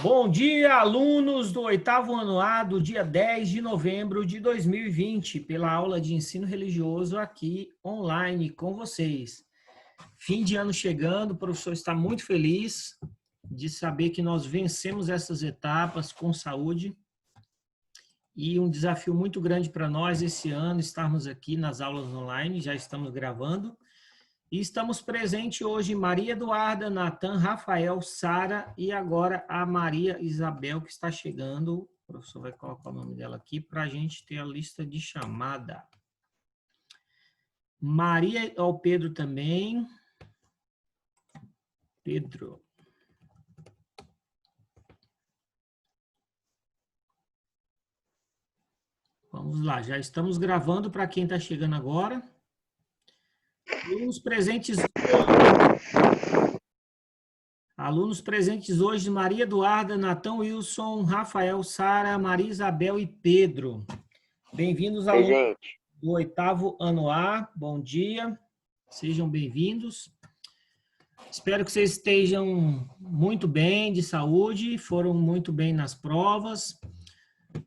Bom dia, alunos do 8º ano A, do dia 10 de novembro de 2020, pela aula de ensino religioso aqui online com vocês. Fim de ano chegando, o professor está muito feliz de saber que nós vencemos essas etapas com saúde e um desafio muito grande para nós esse ano estarmos aqui nas aulas online, já estamos gravando. E estamos presentes hoje Maria Eduarda, Natan, Rafael, Sara e agora a Maria Isabel que está chegando. O professor vai colocar o nome dela aqui para a gente ter a lista de chamada. Maria, o Pedro também. Pedro. Vamos lá, já estamos gravando para quem está chegando agora. Alunos presentes hoje, Maria Eduarda, Natan Wilson, Rafael, Sara, Maria Isabel e Pedro. Bem-vindos, alunos do 8º ano A. Bom dia, sejam bem-vindos. Espero que vocês estejam muito bem, de saúde, foram muito bem nas provas.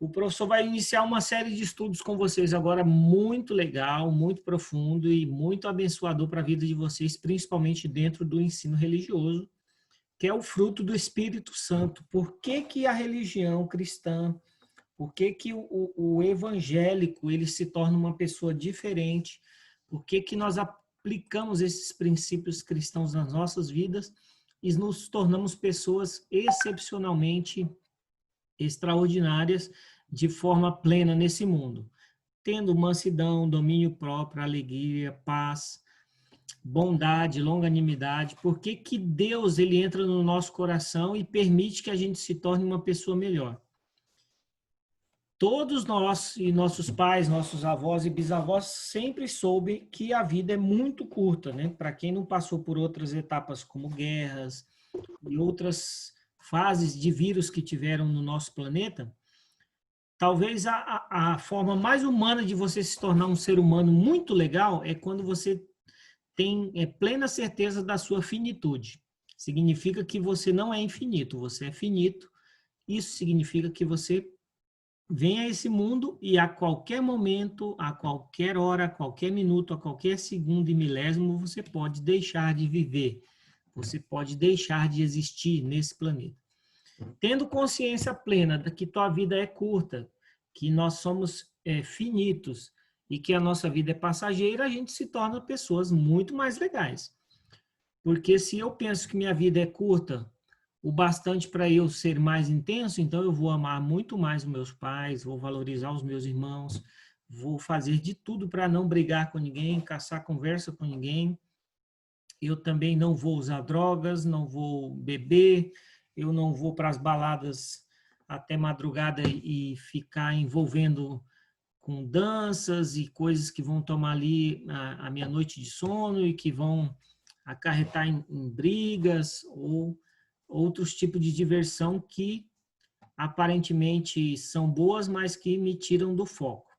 O professor vai iniciar uma série de estudos com vocês agora muito legal, muito profundo e muito abençoador para a vida de vocês, principalmente dentro do ensino religioso, que é o fruto do Espírito Santo. Por que que a religião cristã, por que que o evangélico ele se torna uma pessoa diferente? Por que que nós aplicamos esses princípios cristãos nas nossas vidas e nos tornamos pessoas excepcionalmente extraordinárias de forma plena nesse mundo? Tendo mansidão, domínio próprio, alegria, paz, bondade, longanimidade. Por que que Deus ele entra no nosso coração e permite que a gente se torne uma pessoa melhor? Todos nós e nossos pais, nossos avós e bisavós sempre soube que a vida é muito curta, né? Para quem não passou por outras etapas como guerras e outras fases de vírus que tiveram no nosso planeta, talvez a forma mais humana de você se tornar um ser humano muito legal é quando você tem plena certeza da sua finitude. Significa que você não é infinito, você é finito. Isso significa que você vem a esse mundo e a qualquer momento, a qualquer hora, a qualquer minuto, a qualquer segundo e milésimo, você pode deixar de viver. Você pode deixar de existir nesse planeta. Tendo consciência plena de que tua vida é curta, que nós somos finitos, e que a nossa vida é passageira, a gente se torna pessoas muito mais legais. Porque se eu penso que minha vida é curta, o bastante para eu ser mais intenso, então eu vou amar muito mais os meus pais, vou valorizar os meus irmãos, vou fazer de tudo para não brigar com ninguém, caçar conversa com ninguém. Eu também não vou usar drogas, não vou beber, eu não vou para as baladas até madrugada e ficar envolvendo com danças e coisas que vão tomar ali a minha noite de sono e que vão acarretar em brigas ou outros tipos de diversão que aparentemente são boas, mas que me tiram do foco.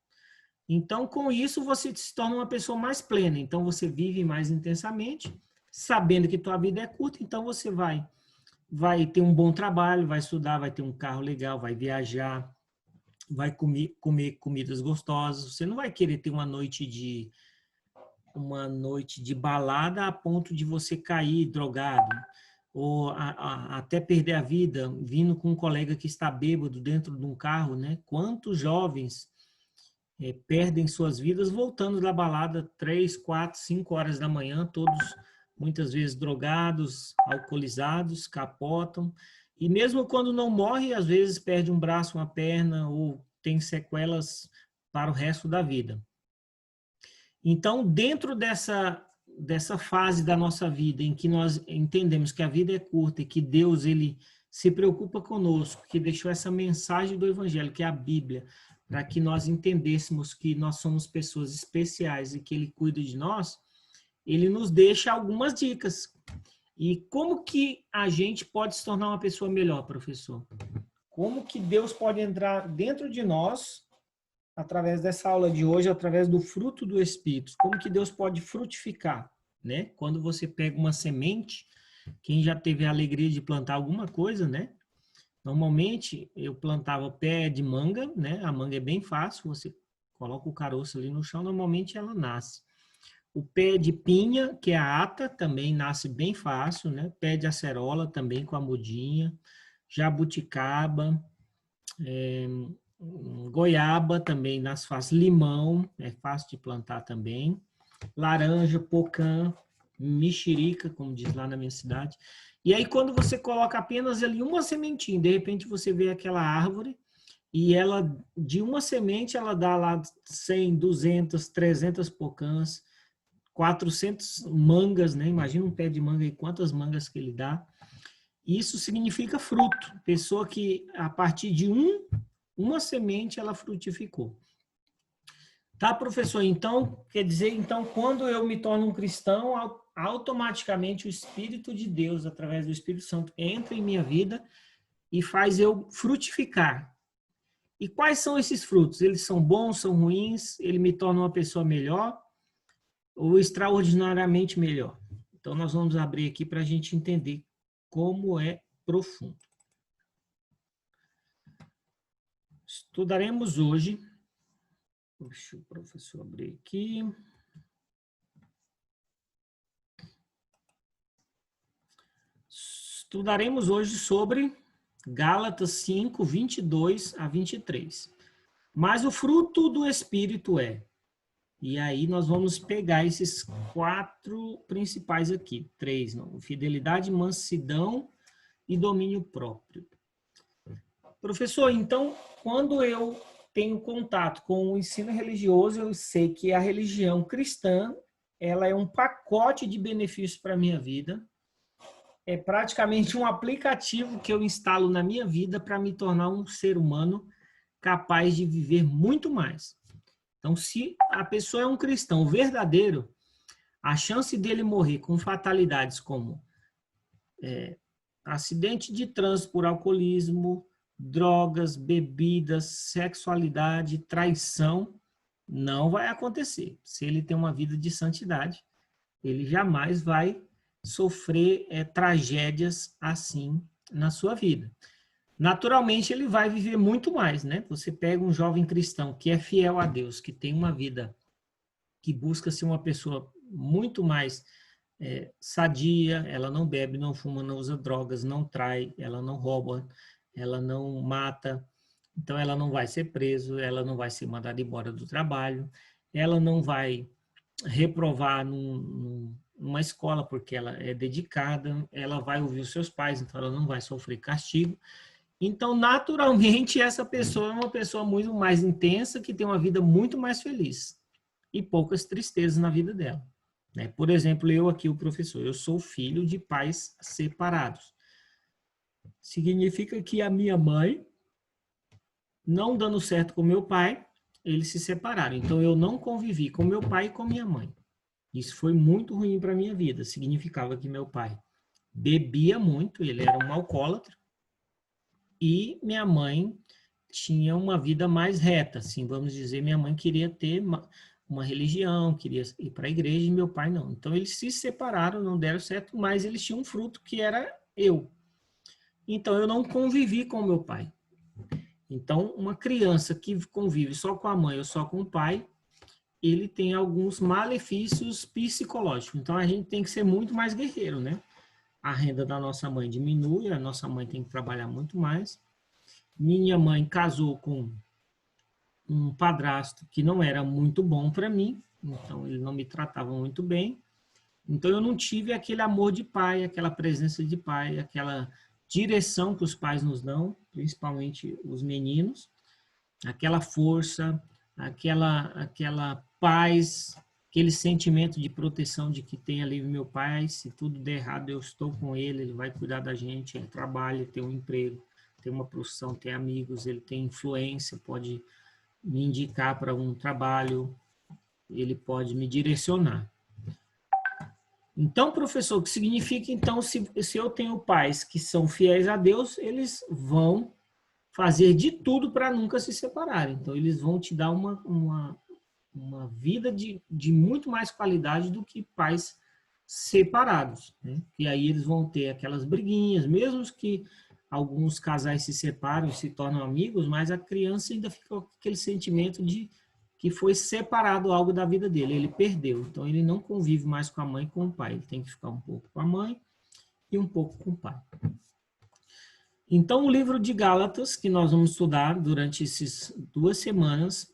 Então, com isso, você se torna uma pessoa mais plena. Então, você vive mais intensamente, sabendo que tua vida é curta, então você vai ter um bom trabalho, vai estudar, vai ter um carro legal, vai viajar, vai comer comidas gostosas. Você não vai querer ter uma noite de balada a ponto de você cair drogado ou até perder a vida vindo com um colega que está bêbado dentro de um carro, né? Quantos jovens perdem suas vidas voltando da balada 3, 4, 5 horas da manhã, todos muitas vezes drogados, alcoolizados, capotam. E mesmo quando não morre, às vezes perde um braço, uma perna ou tem sequelas para o resto da vida. Então, dentro dessa fase da nossa vida em que nós entendemos que a vida é curta e que Deus ele se preocupa conosco, que deixou essa mensagem do Evangelho, que é a Bíblia, para que nós entendêssemos que nós somos pessoas especiais e que Ele cuida de nós, Ele nos deixa algumas dicas. E como que a gente pode se tornar uma pessoa melhor, professor? Como que Deus pode entrar dentro de nós, através dessa aula de hoje, através do fruto do Espírito? Como que Deus pode frutificar, né? Quando você pega uma semente, quem já teve a alegria de plantar alguma coisa, né? Normalmente, eu plantava pé de manga, né? A manga é bem fácil, você coloca o caroço ali no chão, normalmente ela nasce. O pé de pinha, que é a ata, também nasce bem fácil, né? Pé de acerola também com a mudinha. Jabuticaba, goiaba também nasce fácil. Limão, é fácil de plantar também. Laranja, pocã, mexerica, como diz lá na minha cidade. E aí, quando você coloca apenas ali uma sementinha, de repente você vê aquela árvore e ela, de uma semente, ela dá lá 100, 200, 300 pocãs, 400 mangas, né? Imagina um pé de manga e quantas mangas que ele dá. Isso significa fruto. Pessoa que, a partir de uma semente, ela frutificou. Tá, professor? Então, quer dizer, então, quando eu me torno um cristão, automaticamente o Espírito de Deus, através do Espírito Santo, entra em minha vida e faz eu frutificar. E quais são esses frutos? Eles são bons, são ruins? Ele me torna uma pessoa melhor ou extraordinariamente melhor? Então, nós vamos abrir aqui para a gente entender como é profundo. Estudaremos hoje. Deixa o professor abrir aqui. Estudaremos hoje sobre Gálatas 5, 22 a 23. Mas o fruto do Espírito é. E aí nós vamos pegar esses 4 principais aqui. 3, não? Fidelidade, mansidão e domínio próprio. Professor, então, quando eu tenho contato com o ensino religioso, eu sei que a religião cristã, ela é um pacote de benefícios para a minha vida. É praticamente um aplicativo que eu instalo na minha vida para me tornar um ser humano capaz de viver muito mais. Então, se a pessoa é um cristão verdadeiro, a chance dele morrer com fatalidades como acidente de trânsito por alcoolismo, drogas, bebidas, sexualidade, traição, não vai acontecer. Se ele tem uma vida de santidade, ele jamais vai sofrer tragédias assim na sua vida. Naturalmente, ele vai viver muito mais, né? Você pega um jovem cristão que é fiel a Deus, que tem uma vida que busca ser uma pessoa muito mais sadia, ela não bebe, não fuma, não usa drogas, não trai, ela não rouba, ela não mata, então ela não vai ser preso, ela não vai ser mandada embora do trabalho, ela não vai reprovar numa escola porque ela é dedicada, ela vai ouvir os seus pais, então ela não vai sofrer castigo. Então, naturalmente, essa pessoa é uma pessoa muito mais intensa, que tem uma vida muito mais feliz e poucas tristezas na vida dela. Né? Por exemplo, eu aqui, o professor, eu sou filho de pais separados. Significa que a minha mãe, não dando certo com meu pai, eles se separaram. Então, eu não convivi com meu pai e com minha mãe. Isso foi muito ruim para a minha vida. Significava que meu pai bebia muito, ele era um alcoólatra, e minha mãe tinha uma vida mais reta, assim, vamos dizer, minha mãe queria ter uma religião, queria ir para a igreja, e meu pai não. Então, eles se separaram, não deram certo, mas eles tinham um fruto que era eu. Então, eu não convivi com meu pai. Então, uma criança que convive só com a mãe ou só com o pai, ele tem alguns malefícios psicológicos. Então, a gente tem que ser muito mais guerreiro, né? A renda da nossa mãe diminui, a nossa mãe tem que trabalhar muito mais. Minha mãe casou com um padrasto que não era muito bom para mim, então ele não me tratava muito bem. Então eu não tive aquele amor de pai, aquela presença de pai, aquela direção que os pais nos dão, principalmente os meninos, aquela força, aquela paz, aquele sentimento de proteção de que tem ali meu pai, se tudo der errado eu estou com ele, ele vai cuidar da gente, ele trabalha, tem um emprego, tem uma profissão, tem amigos, ele tem influência, pode me indicar para um trabalho, ele pode me direcionar. Então, professor, o que significa, então, se eu tenho pais que são fiéis a Deus, eles vão fazer de tudo para nunca se separarem. Então, eles vão te dar uma vida de muito mais qualidade do que pais separados. Né? E aí eles vão ter aquelas briguinhas, mesmo que alguns casais se separam e se tornam amigos, mas a criança ainda fica com aquele sentimento de que foi separado algo da vida dele, ele perdeu. Então, ele não convive mais com a mãe e com o pai. Ele tem que ficar um pouco com a mãe e um pouco com o pai. Então, o livro de Gálatas, que nós vamos estudar durante essas 2 semanas,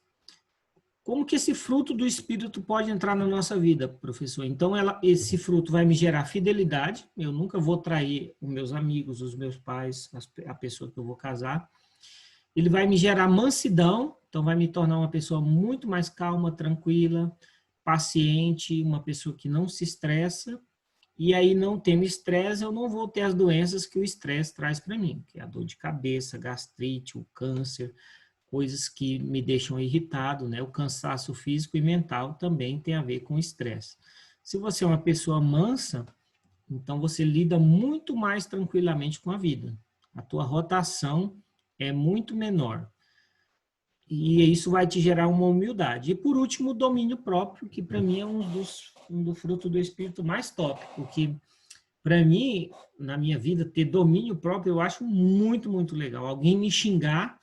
como que esse fruto do Espírito pode entrar na nossa vida, professor? Então, esse fruto vai me gerar fidelidade, eu nunca vou trair os meus amigos, os meus pais, a pessoa que eu vou casar. Ele vai me gerar mansidão, então vai me tornar uma pessoa muito mais calma, tranquila, paciente, uma pessoa que não se estressa. E aí, não tendo estresse, eu não vou ter as doenças que o estresse traz para mim, que é a dor de cabeça, gastrite, o câncer, coisas que me deixam irritado, né? O cansaço físico e mental também tem a ver com estresse. Se você é uma pessoa mansa, então você lida muito mais tranquilamente com a vida. A tua rotação é muito menor. E isso vai te gerar uma humildade. E por último, o domínio próprio, que para mim é um do fruto do Espírito mais top, porque para mim, na minha vida, ter domínio próprio eu acho muito, muito legal. Alguém me xingar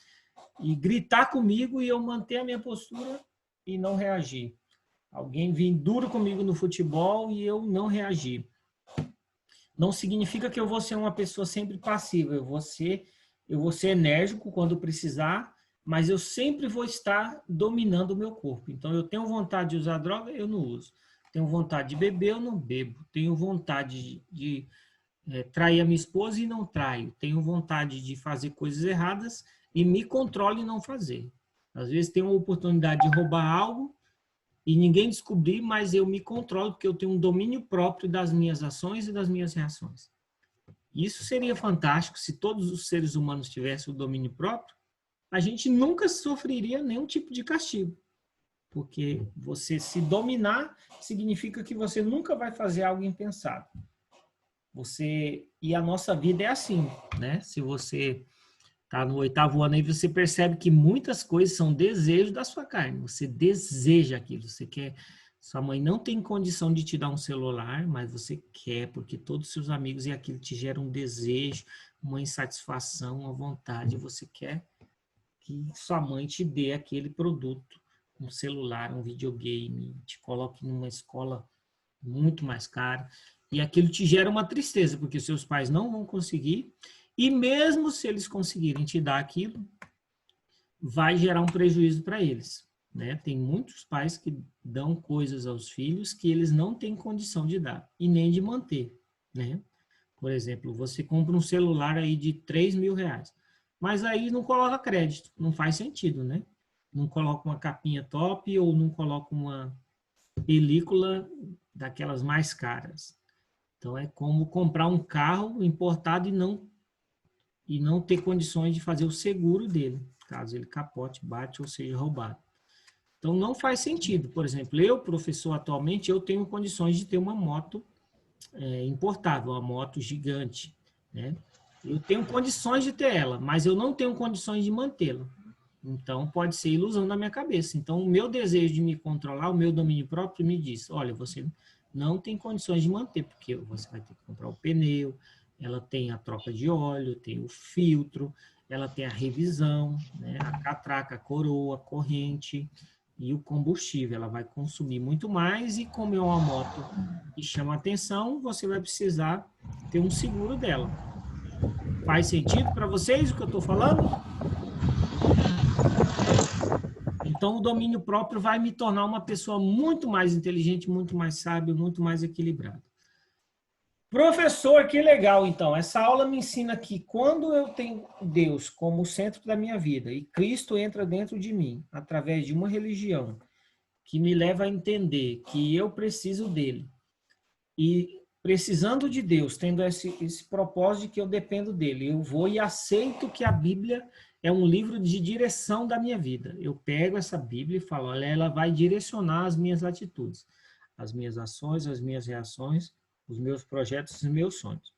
e gritar comigo e eu manter a minha postura e não reagir. Alguém vir duro comigo no futebol e eu não reagir. Não significa que eu vou ser uma pessoa sempre passiva. Eu vou ser enérgico quando precisar, mas eu sempre vou estar dominando o meu corpo. Então, eu tenho vontade de usar droga, eu não uso. Tenho vontade de beber, eu não bebo. Tenho vontade de trair a minha esposa e não traio. Tenho vontade de fazer coisas erradas e me controlo em não fazer. Às vezes, tenho uma oportunidade de roubar algo e ninguém descobrir, mas eu me controlo porque eu tenho um domínio próprio das minhas ações e das minhas reações. Isso seria fantástico se todos os seres humanos tivessem o domínio próprio. A gente nunca sofreria nenhum tipo de castigo, porque você se dominar significa que você nunca vai fazer algo impensado. E a nossa vida é assim, né? Se você está no 8º ano aí, você percebe que muitas coisas são desejos da sua carne. Você deseja aquilo, você quer. Sua mãe não tem condição de te dar um celular, mas você quer, porque todos os seus amigos e aquilo te gera um desejo, uma insatisfação, uma vontade. Você quer que sua mãe te dê aquele produto, um celular, um videogame, te coloque numa escola muito mais cara, e aquilo te gera uma tristeza, porque seus pais não vão conseguir, e mesmo se eles conseguirem te dar aquilo, vai gerar um prejuízo para eles, né? Tem muitos pais que dão coisas aos filhos que eles não têm condição de dar, e nem de manter, né? Por exemplo, você compra um celular aí de 3 mil reais, mas aí não coloca crédito, não faz sentido, né? Não coloca uma capinha top ou não coloca uma película daquelas mais caras. Então, é como comprar um carro importado e não ter condições de fazer o seguro dele, caso ele capote, bate ou seja roubado. Então, não faz sentido. Por exemplo, eu, professor, atualmente, eu tenho condições de ter uma moto importável, uma moto gigante, né? Eu tenho condições de ter ela, mas eu não tenho condições de mantê-la. Então, pode ser ilusão da minha cabeça. Então, o meu desejo de me controlar, o meu domínio próprio me diz, olha, você não tem condições de manter, porque você vai ter que comprar o pneu, ela tem a troca de óleo, tem o filtro, ela tem a revisão, né? A catraca, a coroa, a corrente e o combustível. Ela vai consumir muito mais e como é uma moto que chama atenção, você vai precisar ter um seguro dela. Faz sentido para vocês o que eu estou falando? Então, o domínio próprio vai me tornar uma pessoa muito mais inteligente, muito mais sábia, muito mais equilibrada. Professor, que legal, então. Essa aula me ensina que quando eu tenho Deus como centro da minha vida e Cristo entra dentro de mim, através de uma religião que me leva a entender que eu preciso dele e precisando de Deus, tendo esse propósito de que eu dependo dele, eu vou e aceito que a Bíblia é um livro de direção da minha vida. Eu pego essa Bíblia e falo, olha, ela vai direcionar as minhas atitudes, as minhas ações, as minhas reações, os meus projetos, os meus sonhos.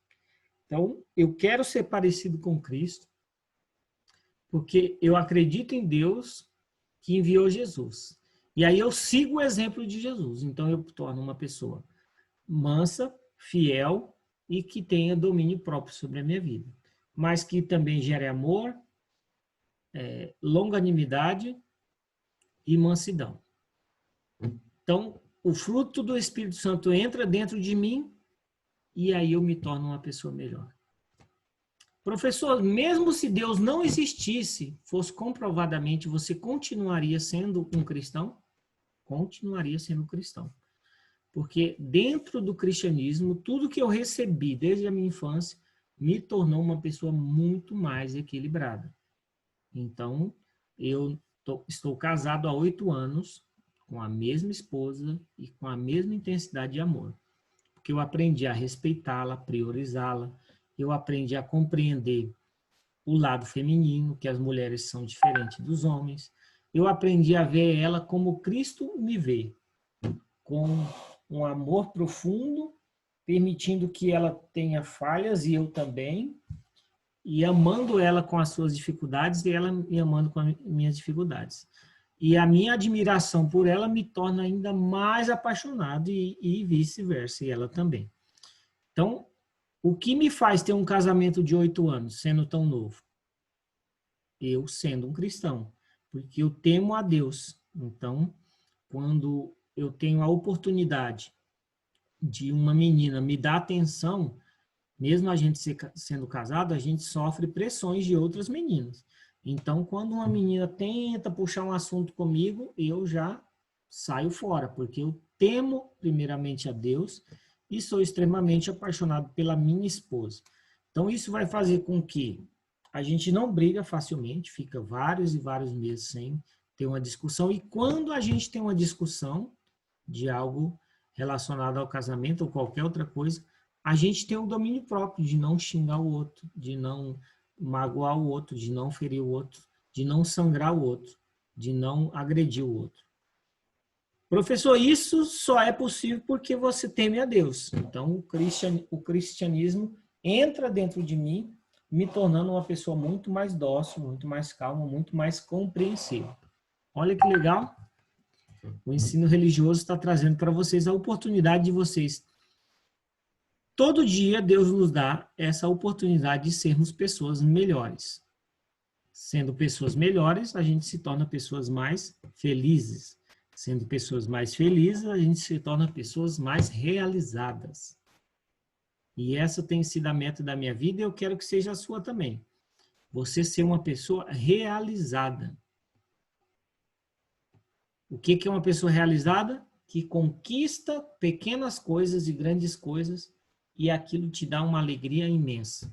Então, eu quero ser parecido com Cristo, porque eu acredito em Deus que enviou Jesus. E aí eu sigo o exemplo de Jesus. Então, eu torno uma pessoa mansa, fiel e que tenha domínio próprio sobre a minha vida. mas que também gere amor, longanimidade e mansidão. Então, o fruto do Espírito Santo entra dentro de mim e aí eu me torno uma pessoa melhor. Professor, mesmo se Deus não existisse, fosse comprovadamente, você continuaria sendo um cristão? Continuaria sendo cristão. Porque dentro do cristianismo, tudo que eu recebi desde a minha infância me tornou uma pessoa muito mais equilibrada. Então, eu estou casado há 8 anos, com a mesma esposa e com a mesma intensidade de amor. Porque eu aprendi a respeitá-la, priorizá-la, eu aprendi a compreender o lado feminino, que as mulheres são diferentes dos homens. Eu aprendi a ver ela como Cristo me vê, com um amor profundo, permitindo que ela tenha falhas e eu também, e amando ela com as suas dificuldades e ela me amando com as minhas dificuldades. E a minha admiração por ela me torna ainda mais apaixonado e vice-versa, e ela também. Então, o que me faz ter um casamento de 8 anos, sendo tão novo? Eu sendo um cristão, porque eu temo a Deus. Então, quando eu tenho a oportunidade de uma menina me dar atenção, mesmo a gente sendo casado, a gente sofre pressões de outras meninas. Então, quando uma menina tenta puxar um assunto comigo, eu já saio fora, porque eu temo primeiramente a Deus e sou extremamente apaixonado pela minha esposa. Então, isso vai fazer com que a gente não briga facilmente, fica vários e vários meses sem ter uma discussão. E quando a gente tem uma discussão de algo relacionado ao casamento ou qualquer outra coisa, a gente tem o domínio próprio de não xingar o outro, de não magoar o outro, de não ferir o outro, de não sangrar o outro, de não agredir o outro. Professor, isso só é possível porque você teme a Deus. Então, o cristianismo entra dentro de mim, me tornando uma pessoa muito mais dócil, muito mais calma, muito mais compreensiva. Olha que legal. O ensino religioso está trazendo para vocês a oportunidade de vocês. Todo dia Deus nos dá essa oportunidade de sermos pessoas melhores. Sendo pessoas melhores, a gente se torna pessoas mais felizes. Sendo pessoas mais felizes, a gente se torna pessoas mais realizadas. E essa tem sido a meta da minha vida e eu quero que seja a sua também. Você ser uma pessoa realizada. O que é uma pessoa realizada? Que conquista pequenas coisas e grandes coisas e aquilo te dá uma alegria imensa.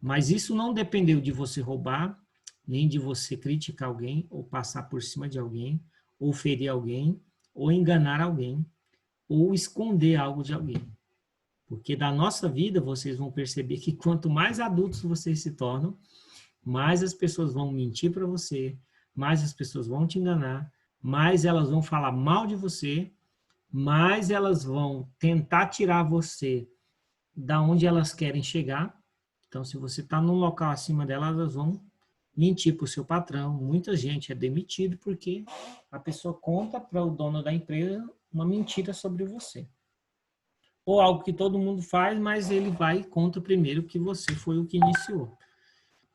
Mas isso não dependeu de você roubar, nem de você criticar alguém, ou passar por cima de alguém, ou ferir alguém, ou enganar alguém, ou esconder algo de alguém. Porque da nossa vida, vocês vão perceber que quanto mais adultos vocês se tornam, mais as pessoas vão mentir para você, mais as pessoas vão te enganar, mais elas vão falar mal de você, mais elas vão tentar tirar você da onde elas querem chegar. Então, se você está num local acima delas, elas vão mentir para o seu patrão. Muita gente é demitido porque a pessoa conta para o dono da empresa uma mentira sobre você. Ou algo que todo mundo faz, mas ele vai e conta primeiro que você foi o que iniciou.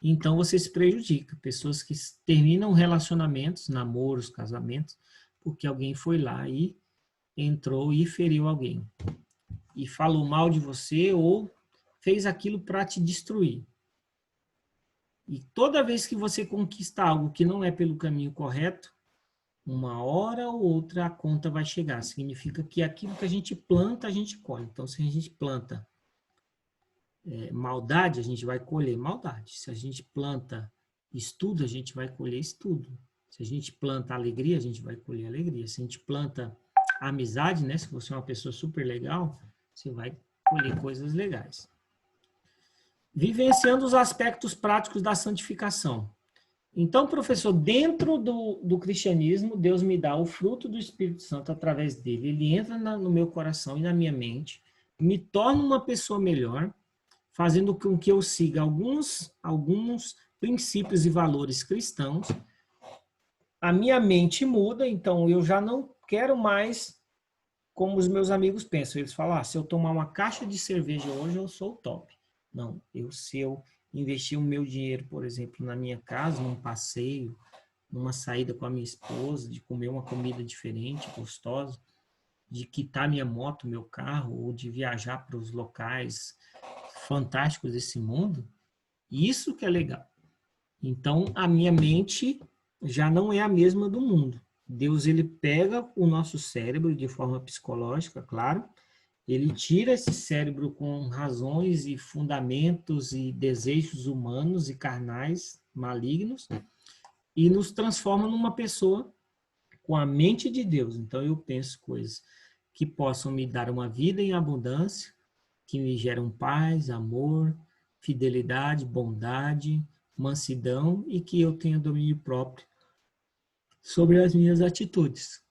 Então, você se prejudica. Pessoas que terminam relacionamentos, namoros, casamentos, porque alguém foi lá e entrou e feriu alguém. E falou mal de você ou fez aquilo para te destruir. E toda vez que você conquista algo que não é pelo caminho correto, uma hora ou outra a conta vai chegar. Significa que aquilo que a gente planta, a gente colhe. Então, se a gente planta maldade, a gente vai colher maldade. Se a gente planta estudo, a gente vai colher estudo. Se a gente planta alegria, a gente vai colher alegria. Se a gente planta amizade, né? Se você é uma pessoa super legal, você vai colher coisas legais. Vivenciando os aspectos práticos da santificação. Então, professor, dentro do cristianismo, Deus me dá o fruto do Espírito Santo através dele. Ele entra no meu coração e na minha mente, me torna uma pessoa melhor, fazendo com que eu siga alguns princípios e valores cristãos. A minha mente muda, então eu já não quero mais como os meus amigos pensam. Eles falam, se eu tomar uma caixa de cerveja hoje, eu sou o top. Não, se eu investir o meu dinheiro, por exemplo, na minha casa, num passeio, numa saída com a minha esposa, de comer uma comida diferente, gostosa, de quitar minha moto, meu carro, ou de viajar para os locais fantásticos desse mundo, isso que é legal. Então, a minha mente já não é a mesma do mundo. Deus, ele pega o nosso cérebro de forma psicológica, claro, ele tira esse cérebro com razões e fundamentos e desejos humanos e carnais malignos e nos transforma numa pessoa com a mente de Deus. Então, eu penso coisas que possam me dar uma vida em abundância, que me geram paz, amor, fidelidade, bondade, mansidão e que eu tenha domínio próprio sobre as minhas atitudes.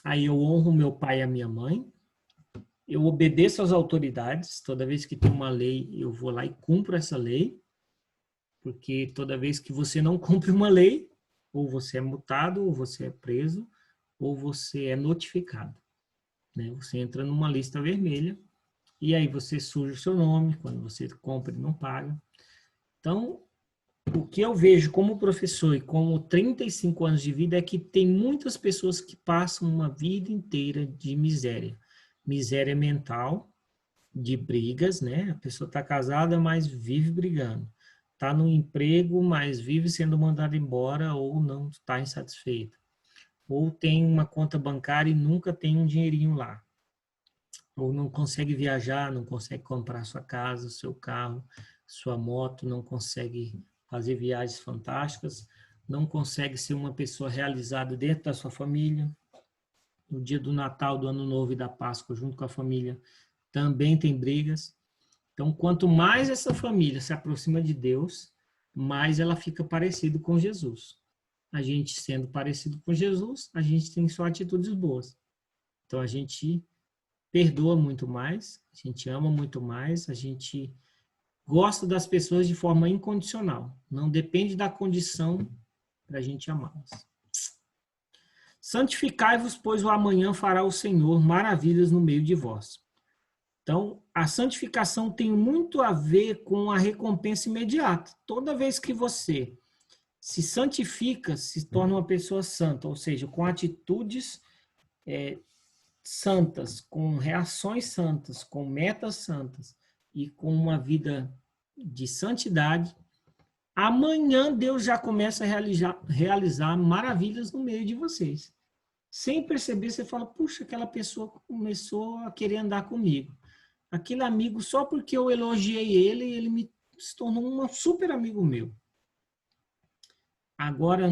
Aí eu honro meu pai e a minha mãe, eu obedeço às autoridades, toda vez que tem uma lei, eu vou lá e cumpro essa lei, porque toda vez que você não cumpre uma lei, ou você é multado, ou você é preso, ou você é notificado, né? Você entra numa lista vermelha, e aí você suja o seu nome, quando você compra e não paga. Então, o que eu vejo como professor e como 35 anos de vida é que tem muitas pessoas que passam uma vida inteira de miséria. Miséria mental, de brigas, né? A pessoa está casada, mas vive brigando. Está no emprego, mas vive sendo mandada embora ou não está insatisfeita. Ou tem uma conta bancária e nunca tem um dinheirinho lá. Ou não consegue viajar, não consegue comprar sua casa, seu carro, sua moto, não consegue fazer viagens fantásticas, não consegue ser uma pessoa realizada dentro da sua família. No dia do Natal, do Ano Novo e da Páscoa, junto com a família, também tem brigas. Então, quanto mais essa família se aproxima de Deus, mais ela fica parecida com Jesus. A gente sendo parecido com Jesus, a gente tem só atitudes boas. Então, a gente perdoa muito mais, a gente ama muito mais, a gente gosta das pessoas de forma incondicional. Não depende da condição para a gente amá-las. Santificai-vos, pois o amanhã fará o Senhor maravilhas no meio de vós. Então, a santificação tem muito a ver com a recompensa imediata. Toda vez que você se santifica, se torna uma pessoa santa, ou seja, com atitudes santas, com reações santas, com metas santas e com uma vida de santidade, amanhã Deus já começa a realizar maravilhas no meio de vocês. Sem perceber, você fala, puxa, aquela pessoa começou a querer andar comigo. Aquele amigo, só porque eu elogiei ele, ele se tornou um super amigo meu. Agora,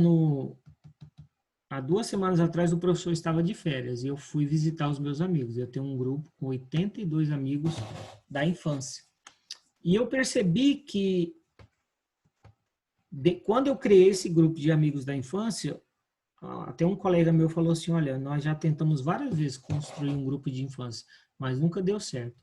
há 2 semanas atrás, o professor estava de férias e eu fui visitar os meus amigos. Eu tenho um grupo com 82 amigos da infância. E eu percebi que, quando eu criei esse grupo de amigos da infância, até um colega meu falou assim, olha, nós já tentamos várias vezes construir um grupo de infância, mas nunca deu certo.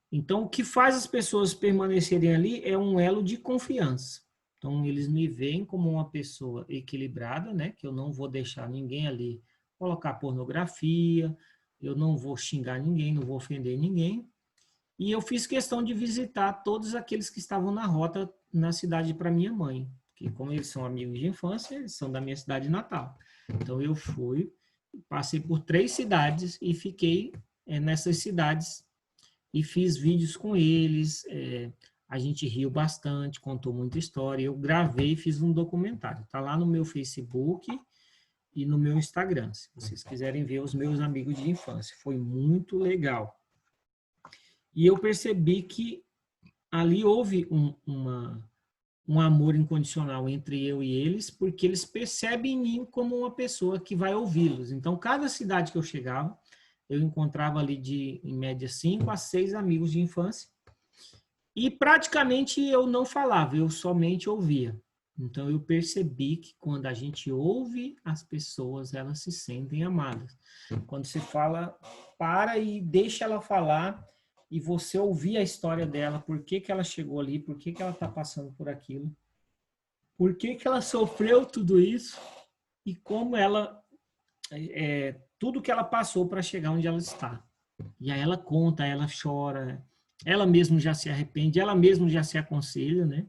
Então, o que faz as pessoas permanecerem ali é um elo de confiança. Então, eles me veem como uma pessoa equilibrada, né? Que eu não vou deixar ninguém ali colocar pornografia, eu não vou xingar ninguém, não vou ofender ninguém. E eu fiz questão de visitar todos aqueles que estavam na rota na cidade para minha mãe, que como eles são amigos de infância, eles são da minha cidade natal. Então, eu fui, passei por 3 cidades e fiquei nessas cidades e fiz vídeos com eles, a gente riu bastante, contou muita história, eu gravei e fiz um documentário, está lá no meu Facebook e no meu Instagram, se vocês quiserem ver os meus amigos de infância, foi muito legal. E eu percebi que ali houve um amor incondicional entre eu e eles, porque eles percebem em mim como uma pessoa que vai ouvi-los. Então, cada cidade que eu chegava, eu encontrava ali em média, 5 a 6 amigos de infância. E praticamente eu não falava, eu somente ouvia. Então eu percebi que quando a gente ouve as pessoas, elas se sentem amadas. Quando você fala, para e deixa ela falar, e você ouvir a história dela, por que que ela chegou ali, por que que ela está passando por aquilo, por que que ela sofreu tudo isso, e como ela tudo que ela passou para chegar onde ela está. E aí ela conta, ela chora, ela mesma já se arrepende, ela mesma já se aconselha, né?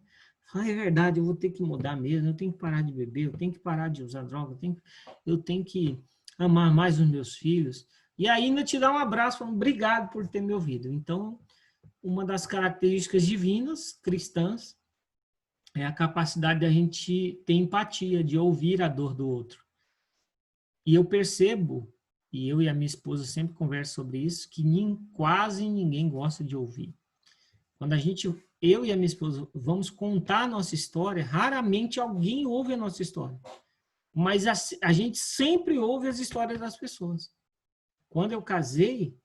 Ah, é verdade, eu vou ter que mudar mesmo, eu tenho que parar de beber, eu tenho que parar de usar droga, eu tenho que amar mais os meus filhos. E ainda te dá um abraço, falando, obrigado por ter me ouvido. Então, uma das características divinas, cristãs, é a capacidade da gente ter empatia, de ouvir a dor do outro. E eu percebo, e eu e a minha esposa sempre conversam sobre isso, que quase ninguém gosta de ouvir. Quando eu e a minha esposa vamos contar a nossa história, raramente alguém ouve a nossa história. Mas a gente sempre ouve as histórias das pessoas. Quando eu casei,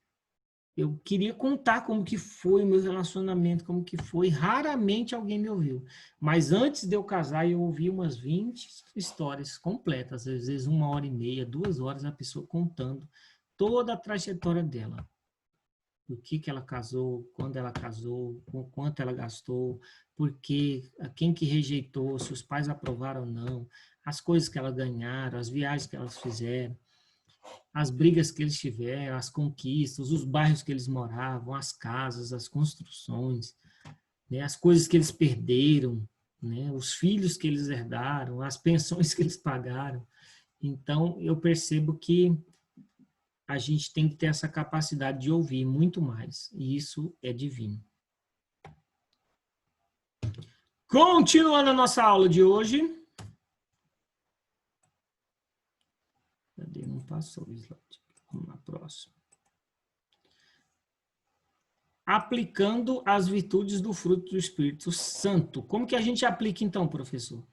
eu queria contar como que foi o meu relacionamento, como que foi. Raramente alguém me ouviu. Mas antes de eu casar, eu ouvi umas 20 histórias completas. Às vezes 1h30, 2 horas, a pessoa contando toda a trajetória dela. O que ela casou, quando ela casou, com quanto ela gastou, por quê, quem que rejeitou, se os pais aprovaram ou não, as coisas que ela ganharam, as viagens que elas fizeram, as brigas que eles tiveram, as conquistas, os bairros que eles moravam, as casas, as construções, né, as coisas que eles perderam, né, os filhos que eles herdaram, as pensões que eles pagaram. Então, eu percebo que a gente tem que ter essa capacidade de ouvir muito mais, e isso é divino. Continuando a nossa aula de hoje. Cadê? Não passou o slide. Vamos na próxima. Aplicando as virtudes do fruto do Espírito Santo. Como que a gente aplica então, professor?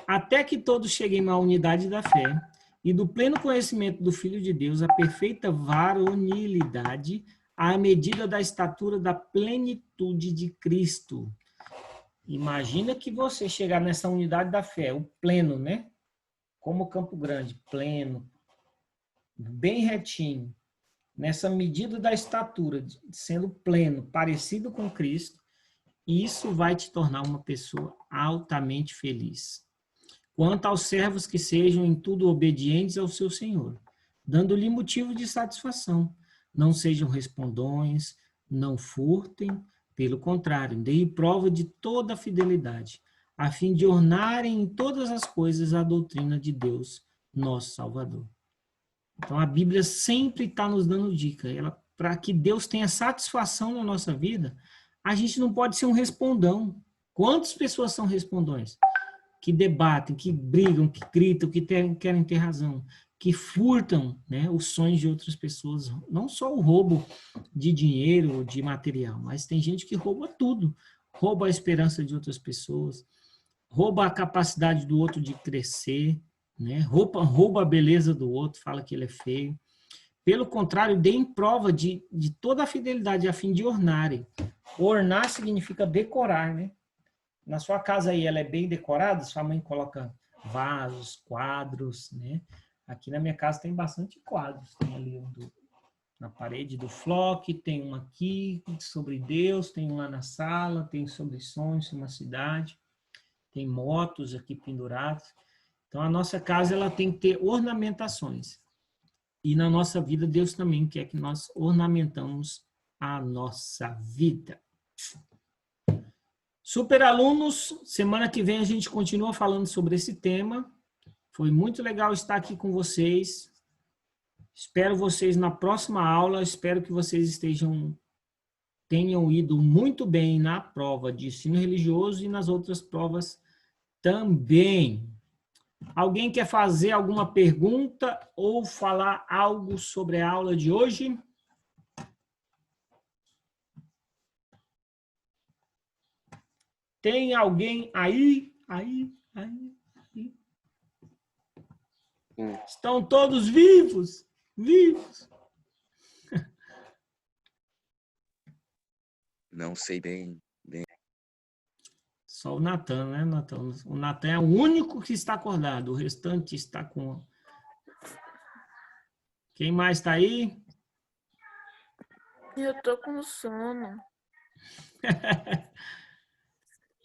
Até que todos cheguem à unidade da fé e do pleno conhecimento do Filho de Deus, a perfeita varonilidade, à medida da estatura da plenitude de Cristo. Imagina que você chegar nessa unidade da fé, o pleno, né? Como Campo Grande, pleno, bem retinho, nessa medida da estatura, sendo pleno, parecido com Cristo, isso vai te tornar uma pessoa altamente feliz. Quanto aos servos que sejam em tudo obedientes ao seu Senhor, dando-lhe motivo de satisfação. Não sejam respondões, não furtem, pelo contrário, deem prova de toda a fidelidade, a fim de ornarem em todas as coisas a doutrina de Deus, nosso Salvador. Então, a Bíblia sempre está nos dando dica. Para que Deus tenha satisfação na nossa vida, a gente não pode ser um respondão. Quantas pessoas são respondões? Que debatem, que brigam, que gritam, que querem ter razão, que furtam, né, os sonhos de outras pessoas. Não só o roubo de dinheiro, de material, mas tem gente que rouba tudo. Rouba a esperança de outras pessoas, rouba a capacidade do outro de crescer, né? Rouba a beleza do outro, fala que ele é feio. Pelo contrário, deem prova de toda a fidelidade a fim de ornarem. Ornar significa decorar, né? Na sua casa aí, ela é bem decorada? Sua mãe coloca vasos, quadros, né? Aqui na minha casa tem bastante quadros. Tem ali na parede do Flock, tem um aqui sobre Deus, tem um lá na sala, tem sobre sonhos, uma cidade, tem motos aqui penduradas. Então, a nossa casa ela tem que ter ornamentações. E na nossa vida, Deus também quer que nós ornamentamos a nossa vida. Superalunos, semana que vem a gente continua falando sobre esse tema. Foi muito legal estar aqui com vocês. Espero vocês na próxima aula. Espero que vocês tenham ido muito bem na prova de ensino religioso e nas outras provas também. Alguém quer fazer alguma pergunta ou falar algo sobre a aula de hoje? Tem alguém aí? Aí. Estão todos vivos? Vivos? Não sei bem. Só o Natan, né, Natan? O Natan é o único que está acordado, o restante está com... Quem mais está aí? Eu tô com sono.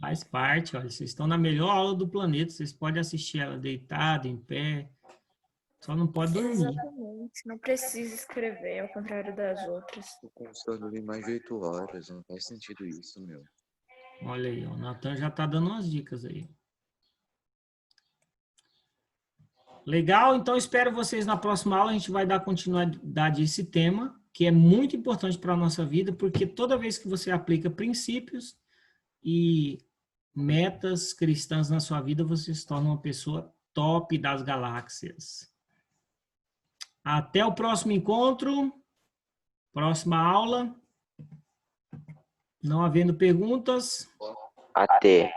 Faz parte, olha, vocês estão na melhor aula do planeta, vocês podem assistir ela deitada, em pé. Só não pode dormir. Exatamente. Não precisa escrever, ao contrário das outras. Eu consigo dormir mais de 8 horas. Não faz sentido isso, meu. Olha aí, o Natan já está dando umas dicas aí. Legal, então espero vocês na próxima aula. A gente vai dar continuidade a esse tema, que é muito importante para a nossa vida, porque toda vez que você aplica princípios e metas cristãs na sua vida, você se torna uma pessoa top das galáxias. Até o próximo encontro, próxima aula. Não havendo perguntas. Até.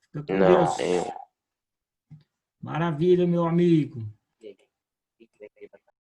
Fica com Não, Deus. Maravilha, meu amigo.